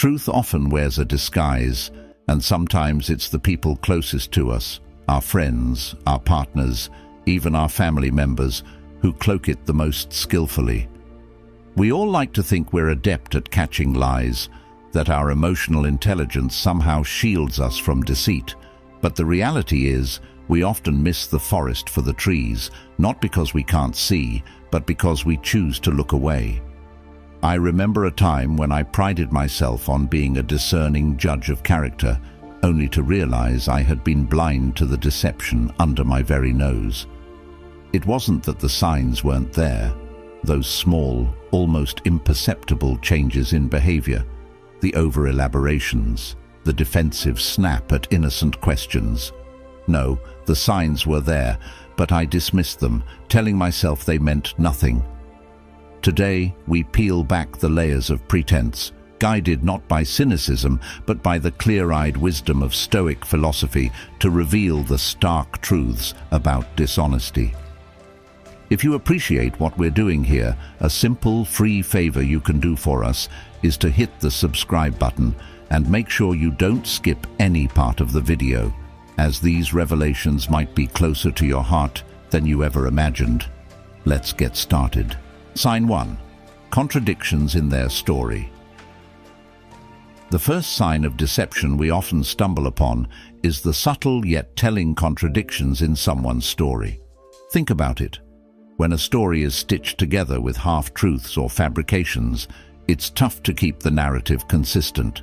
Truth often wears a disguise, and sometimes it's the people closest to us, our friends, our partners, even our family members, who cloak it the most skillfully. We all like to think we're adept at catching lies, that our emotional intelligence somehow shields us from deceit. But the reality is, we often miss the forest for the trees, not because we can't see, but because we choose to look away. I remember a time when I prided myself on being a discerning judge of character, only to realize I had been blind to the deception under my very nose. It wasn't that the signs weren't there, those small, almost imperceptible changes in behavior, the over-elaborations, the defensive snap at innocent questions. No, the signs were there, but I dismissed them, telling myself they meant nothing. Today, we peel back the layers of pretense, guided not by cynicism, but by the clear-eyed wisdom of Stoic philosophy, to reveal the stark truths about dishonesty. If you appreciate what we're doing here, a simple, free favor you can do for us is to hit the subscribe button and make sure you don't skip any part of the video, as these revelations might be closer to your heart than you ever imagined. Let's get started. Sign 1. Contradictions in their story. The first sign of deception we often stumble upon is the subtle yet telling contradictions in someone's story. Think about it. When a story is stitched together with half-truths or fabrications, it's tough to keep the narrative consistent.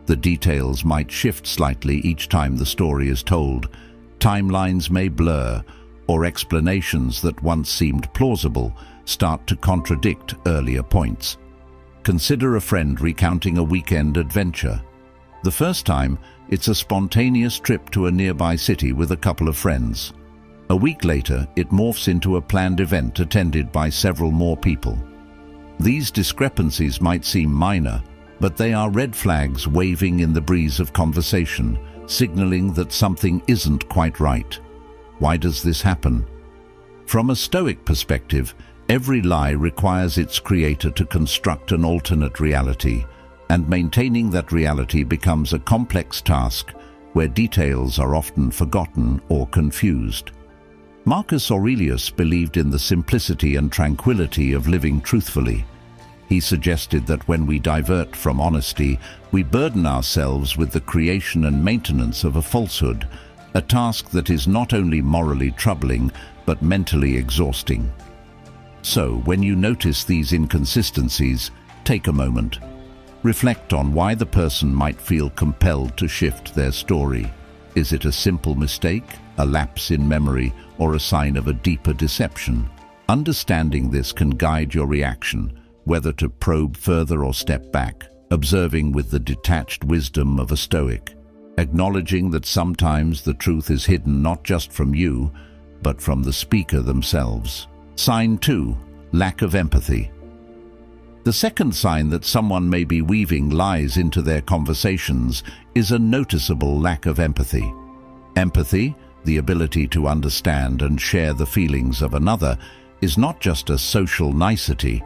The details might shift slightly each time the story is told. Timelines may blur, or explanations that once seemed plausible start to contradict earlier points. Consider a friend recounting a weekend adventure. The first time, it's a spontaneous trip to a nearby city with a couple of friends. A week later, it morphs into a planned event attended by several more people. These discrepancies might seem minor, but they are red flags waving in the breeze of conversation, signaling that something isn't quite right. Why does this happen? From a Stoic perspective, every lie requires its creator to construct an alternate reality, and maintaining that reality becomes a complex task where details are often forgotten or confused. Marcus Aurelius believed in the simplicity and tranquility of living truthfully. He suggested that when we divert from honesty, we burden ourselves with the creation and maintenance of a falsehood, a task that is not only morally troubling, but mentally exhausting. So, when you notice these inconsistencies, take a moment. Reflect on why the person might feel compelled to shift their story. Is it a simple mistake, a lapse in memory, or a sign of a deeper deception? Understanding this can guide your reaction, whether to probe further or step back, observing with the detached wisdom of a Stoic, acknowledging that sometimes the truth is hidden not just from you, but from the speaker themselves. Sign 2. Lack of empathy. The second sign that someone may be weaving lies into their conversations is a noticeable lack of empathy. Empathy, the ability to understand and share the feelings of another, is not just a social nicety,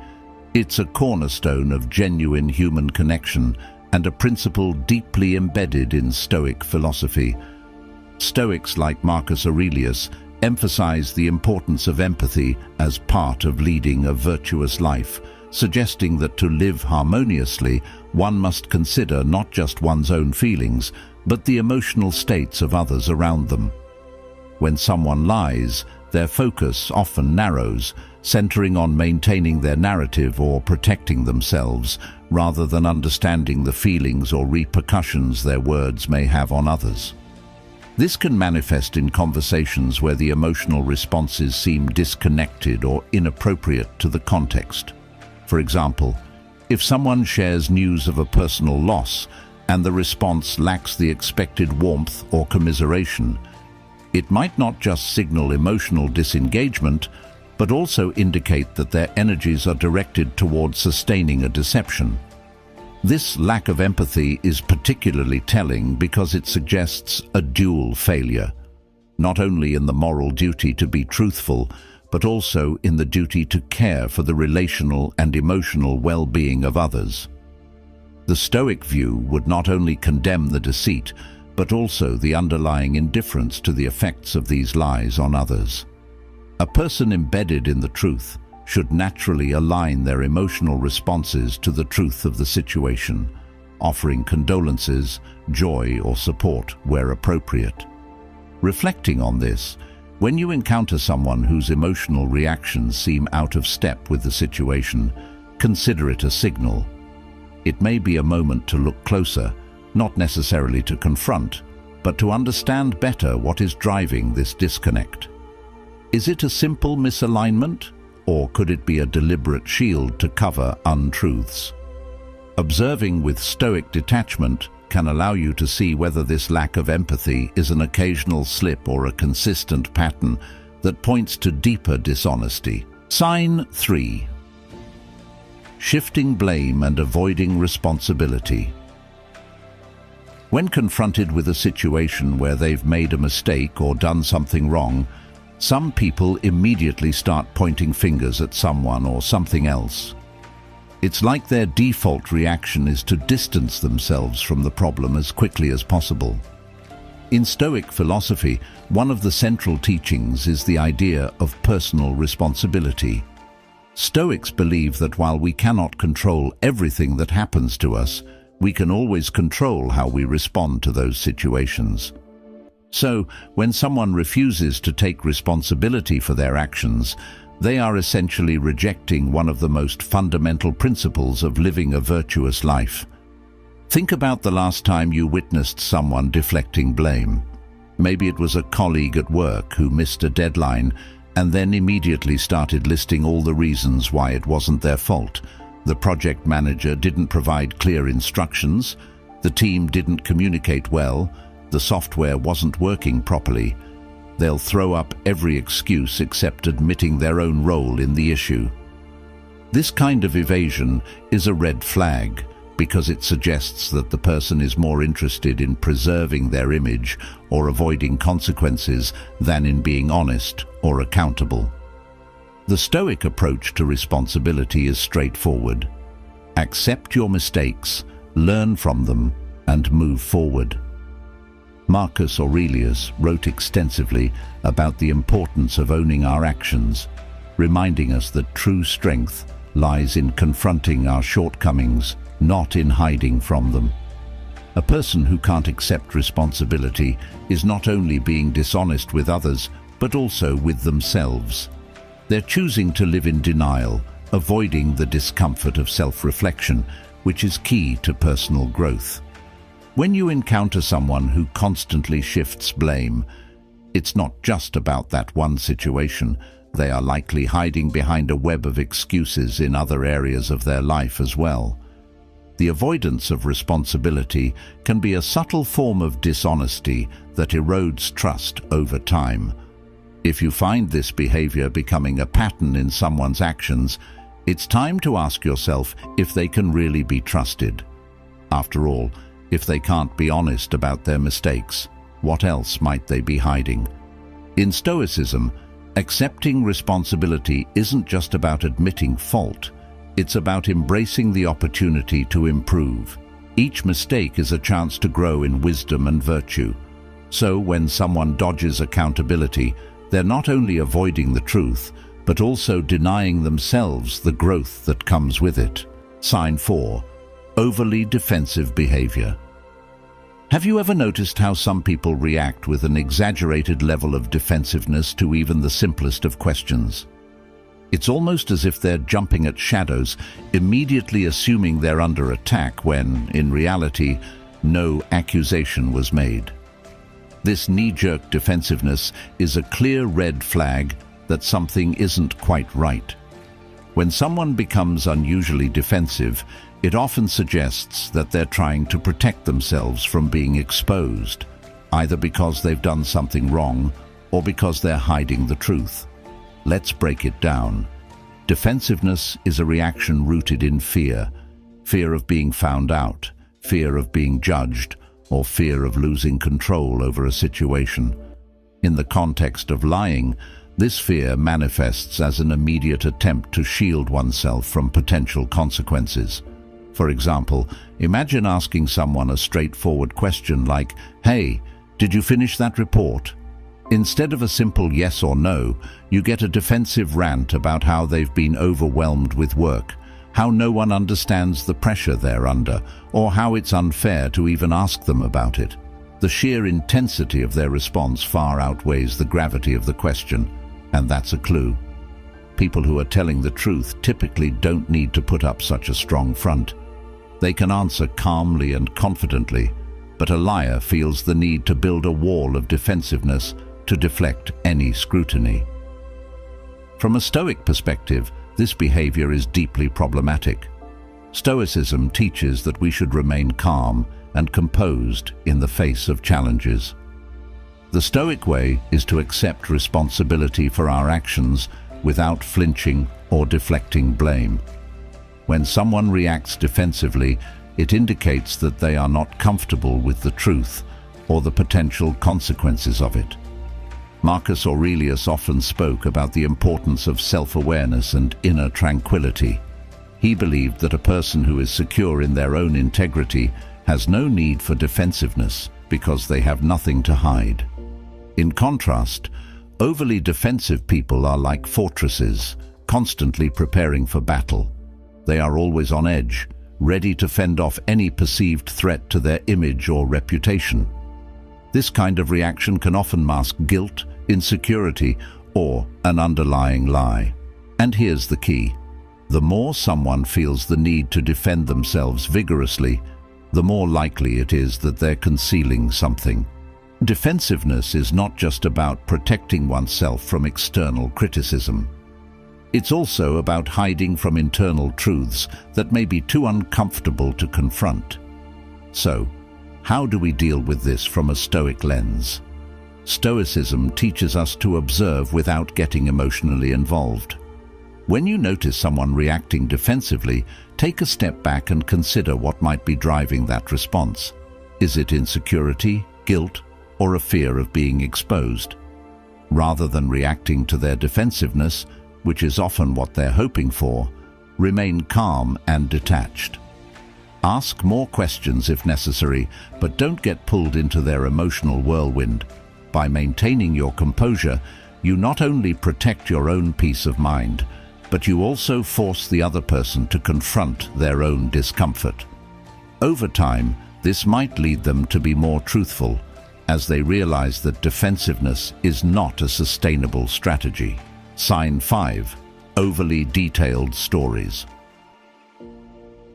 it's a cornerstone of genuine human connection and a principle deeply embedded in Stoic philosophy. Stoics like Marcus Aurelius emphasize the importance of empathy as part of leading a virtuous life, suggesting that to live harmoniously, one must consider not just one's own feelings, but the emotional states of others around them. When someone lies, their focus often narrows, centering on maintaining their narrative or protecting themselves, rather than understanding the feelings or repercussions their words may have on others. This can manifest in conversations where the emotional responses seem disconnected or inappropriate to the context. For example, if someone shares news of a personal loss and the response lacks the expected warmth or commiseration, it might not just signal emotional disengagement, but also indicate that their energies are directed towards sustaining a deception. This lack of empathy is particularly telling because it suggests a dual failure, not only in the moral duty to be truthful, but also in the duty to care for the relational and emotional well-being of others. The Stoic view would not only condemn the deceit, but also the underlying indifference to the effects of these lies on others. A person embedded in the truth should naturally align their emotional responses to the truth of the situation, offering condolences, joy, or support where appropriate. Reflecting on this, when you encounter someone whose emotional reactions seem out of step with the situation, consider it a signal. It may be a moment to look closer, not necessarily to confront, but to understand better what is driving this disconnect. Is it a simple misalignment, or could it be a deliberate shield to cover untruths? Observing with Stoic detachment can allow you to see whether this lack of empathy is an occasional slip or a consistent pattern that points to deeper dishonesty. Sign 3. Shifting blame and avoiding responsibility. When confronted with a situation where they've made a mistake or done something wrong, some people immediately start pointing fingers at someone or something else. It's like their default reaction is to distance themselves from the problem as quickly as possible. In Stoic philosophy, one of the central teachings is the idea of personal responsibility. Stoics believe that while we cannot control everything that happens to us, we can always control how we respond to those situations. So, when someone refuses to take responsibility for their actions, they are essentially rejecting one of the most fundamental principles of living a virtuous life. Think about the last time you witnessed someone deflecting blame. Maybe it was a colleague at work who missed a deadline and then immediately started listing all the reasons why it wasn't their fault. The project manager didn't provide clear instructions, the team didn't communicate well, the software wasn't working properly. They'll throw up every excuse except admitting their own role in the issue. This kind of evasion is a red flag because it suggests that the person is more interested in preserving their image or avoiding consequences than in being honest or accountable. The Stoic approach to responsibility is straightforward. Accept your mistakes, learn from them, and move forward. Marcus Aurelius wrote extensively about the importance of owning our actions, reminding us that true strength lies in confronting our shortcomings, not in hiding from them. A person who can't accept responsibility is not only being dishonest with others, but also with themselves. They're choosing to live in denial, avoiding the discomfort of self-reflection, which is key to personal growth. When you encounter someone who constantly shifts blame, it's not just about that one situation. They are likely hiding behind a web of excuses in other areas of their life as well. The avoidance of responsibility can be a subtle form of dishonesty that erodes trust over time. If you find this behavior becoming a pattern in someone's actions, it's time to ask yourself if they can really be trusted. After all, if they can't be honest about their mistakes, what else might they be hiding? In Stoicism, accepting responsibility isn't just about admitting fault. It's about embracing the opportunity to improve. Each mistake is a chance to grow in wisdom and virtue. So when someone dodges accountability, they're not only avoiding the truth, but also denying themselves the growth that comes with it. Sign 4. Overly defensive behavior. Have you ever noticed how some people react with an exaggerated level of defensiveness to even the simplest of questions? It's almost as if they're jumping at shadows, immediately assuming they're under attack when, in reality, no accusation was made. This knee-jerk defensiveness is a clear red flag that something isn't quite right. When someone becomes unusually defensive, it often suggests that they're trying to protect themselves from being exposed, either because they've done something wrong or because they're hiding the truth. Let's break it down. Defensiveness is a reaction rooted in fear. Fear of being found out, fear of being judged, or fear of losing control over a situation. In the context of lying, this fear manifests as an immediate attempt to shield oneself from potential consequences. For example, imagine asking someone a straightforward question like, "Hey, did you finish that report?" Instead of a simple yes or no, you get a defensive rant about how they've been overwhelmed with work, how no one understands the pressure they're under, or how it's unfair to even ask them about it. The sheer intensity of their response far outweighs the gravity of the question, and that's a clue. People who are telling the truth typically don't need to put up such a strong front. They can answer calmly and confidently, but a liar feels the need to build a wall of defensiveness to deflect any scrutiny. From a Stoic perspective, this behavior is deeply problematic. Stoicism teaches that we should remain calm and composed in the face of challenges. The Stoic way is to accept responsibility for our actions without flinching or deflecting blame. When someone reacts defensively, it indicates that they are not comfortable with the truth or the potential consequences of it. Marcus Aurelius often spoke about the importance of self-awareness and inner tranquility. He believed that a person who is secure in their own integrity has no need for defensiveness because they have nothing to hide. In contrast, overly defensive people are like fortresses, constantly preparing for battle. They are always on edge, ready to fend off any perceived threat to their image or reputation. This kind of reaction can often mask guilt, insecurity, or an underlying lie. And here's the key. The more someone feels the need to defend themselves vigorously, the more likely it is that they're concealing something. Defensiveness is not just about protecting oneself from external criticism. It's also about hiding from internal truths that may be too uncomfortable to confront. So, how do we deal with this from a Stoic lens? Stoicism teaches us to observe without getting emotionally involved. When you notice someone reacting defensively, take a step back and consider what might be driving that response. Is it insecurity, guilt, or a fear of being exposed? Rather than reacting to their defensiveness, which is often what they're hoping for, remain calm and detached. Ask more questions if necessary, but don't get pulled into their emotional whirlwind. By maintaining your composure, you not only protect your own peace of mind, but you also force the other person to confront their own discomfort. Over time, this might lead them to be more truthful, as they realize that defensiveness is not a sustainable strategy. Sign 5. Overly detailed stories.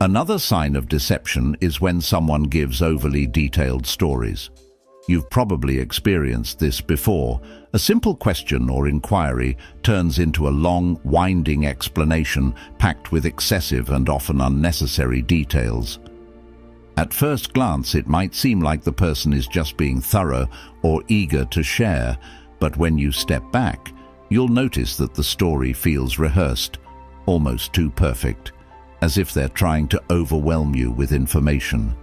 Another sign of deception is when someone gives overly detailed stories. You've probably experienced this before. A simple question or inquiry turns into a long, winding explanation packed with excessive and often unnecessary details. At first glance, it might seem like the person is just being thorough or eager to share, but when you step back, you'll notice that the story feels rehearsed, almost too perfect, as if they're trying to overwhelm you with information.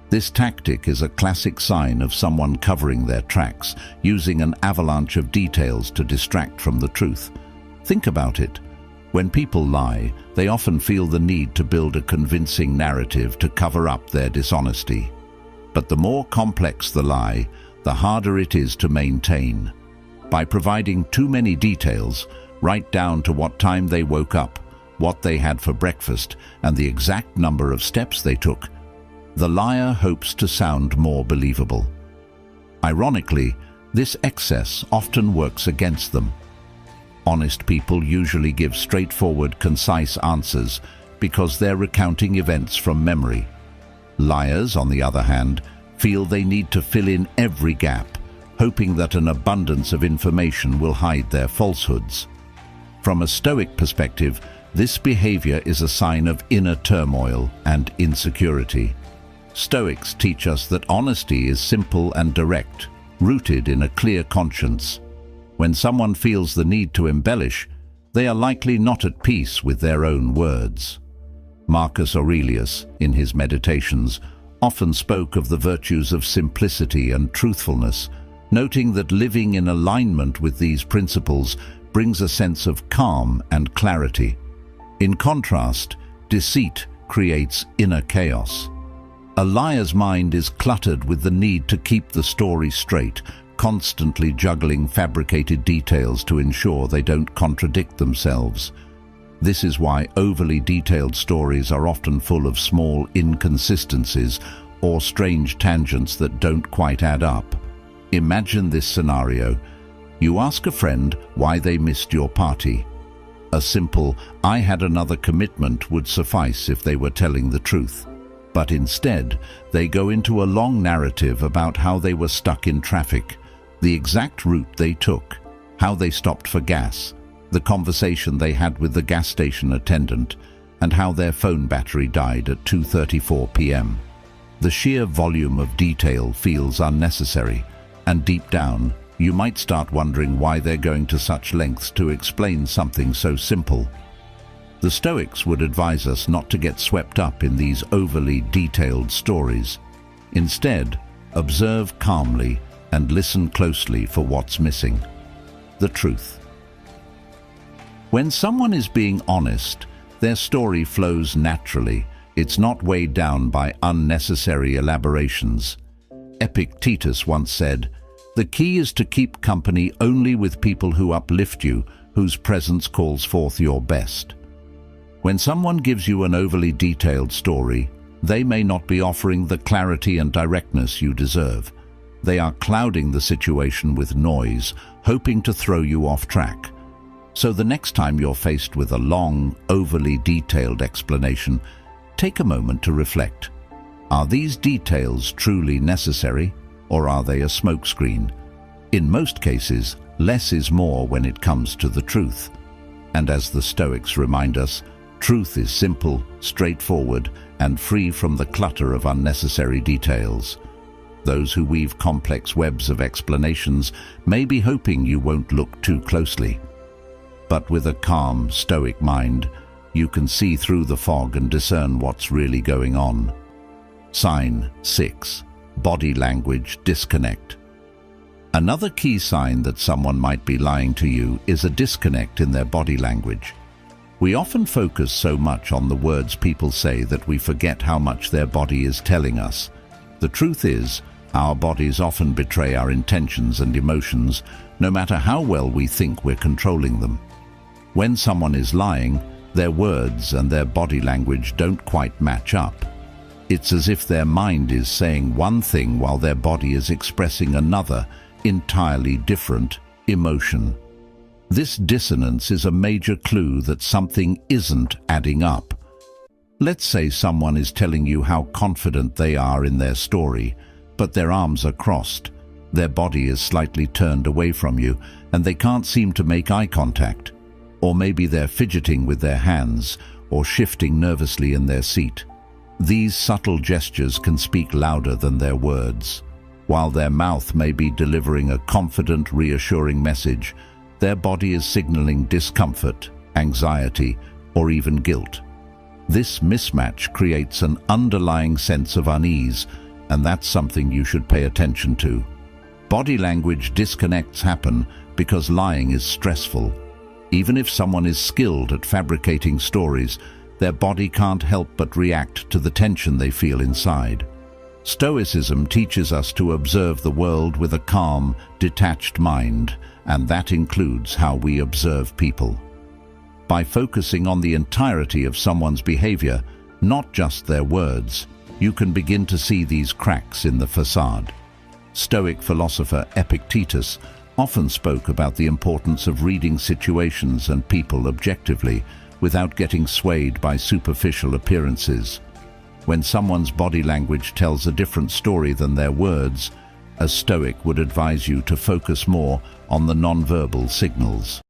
This tactic is a classic sign of someone covering their tracks, using an avalanche of details to distract from the truth. Think about it. When people lie, they often feel the need to build a convincing narrative to cover up their dishonesty. But the more complex the lie, the harder it is to maintain. By providing too many details, right down to what time they woke up, what they had for breakfast, and the exact number of steps they took, the liar hopes to sound more believable. Ironically, this excess often works against them. Honest people usually give straightforward, concise answers because they're recounting events from memory. Liars, on the other hand, feel they need to fill in every gap, hoping that an abundance of information will hide their falsehoods. From a Stoic perspective, this behavior is a sign of inner turmoil and insecurity. Stoics teach us that honesty is simple and direct, rooted in a clear conscience. When someone feels the need to embellish, they are likely not at peace with their own words. Marcus Aurelius, in his Meditations, often spoke of the virtues of simplicity and truthfulness, noting that living in alignment with these principles brings a sense of calm and clarity. In contrast, deceit creates inner chaos. A liar's mind is cluttered with the need to keep the story straight, constantly juggling fabricated details to ensure they don't contradict themselves. This is why overly detailed stories are often full of small inconsistencies or strange tangents that don't quite add up. Imagine this scenario. You ask a friend why they missed your party. A simple, "I had another commitment" would suffice if they were telling the truth. But instead, they go into a long narrative about how they were stuck in traffic, the exact route they took, how they stopped for gas, the conversation they had with the gas station attendant, and how their phone battery died at 2:34 p.m. The sheer volume of detail feels unnecessary, and deep down, you might start wondering why they're going to such lengths to explain something so simple. The Stoics would advise us not to get swept up in these overly detailed stories. Instead, observe calmly and listen closely for what's missing. The truth. When someone is being honest, their story flows naturally. It's not weighed down by unnecessary elaborations. Epictetus once said, "The key is to keep company only with people who uplift you, whose presence calls forth your best." When someone gives you an overly detailed story, they may not be offering the clarity and directness you deserve. They are clouding the situation with noise, hoping to throw you off track. So the next time you're faced with a long, overly detailed explanation, take a moment to reflect. Are these details truly necessary, or are they a smokescreen? In most cases, less is more when it comes to the truth. And as the Stoics remind us, truth is simple, straightforward, and free from the clutter of unnecessary details. Those who weave complex webs of explanations may be hoping you won't look too closely. But with a calm, stoic mind, you can see through the fog and discern what's really going on. Sign 6. Body language disconnect. Another key sign that someone might be lying to you is a disconnect in their body language. We often focus so much on the words people say that we forget how much their body is telling us. The truth is, our bodies often betray our intentions and emotions, no matter how well we think we're controlling them. When someone is lying, their words and their body language don't quite match up. It's as if their mind is saying one thing while their body is expressing another, entirely different emotion. This dissonance is a major clue that something isn't adding up. Let's say someone is telling you how confident they are in their story, but their arms are crossed, their body is slightly turned away from you, and they can't seem to make eye contact. Or maybe they're fidgeting with their hands or shifting nervously in their seat. These subtle gestures can speak louder than their words. While their mouth may be delivering a confident, reassuring message, their body is signaling discomfort, anxiety, or even guilt. This mismatch creates an underlying sense of unease, and that's something you should pay attention to. Body language disconnects happen because lying is stressful. Even if someone is skilled at fabricating stories, their body can't help but react to the tension they feel inside. Stoicism teaches us to observe the world with a calm, detached mind, and that includes how we observe people. By focusing on the entirety of someone's behavior, not just their words, you can begin to see these cracks in the facade. Stoic philosopher Epictetus often spoke about the importance of reading situations and people objectively, without getting swayed by superficial appearances. When someone's body language tells a different story than their words, a Stoic would advise you to focus more on the nonverbal signals.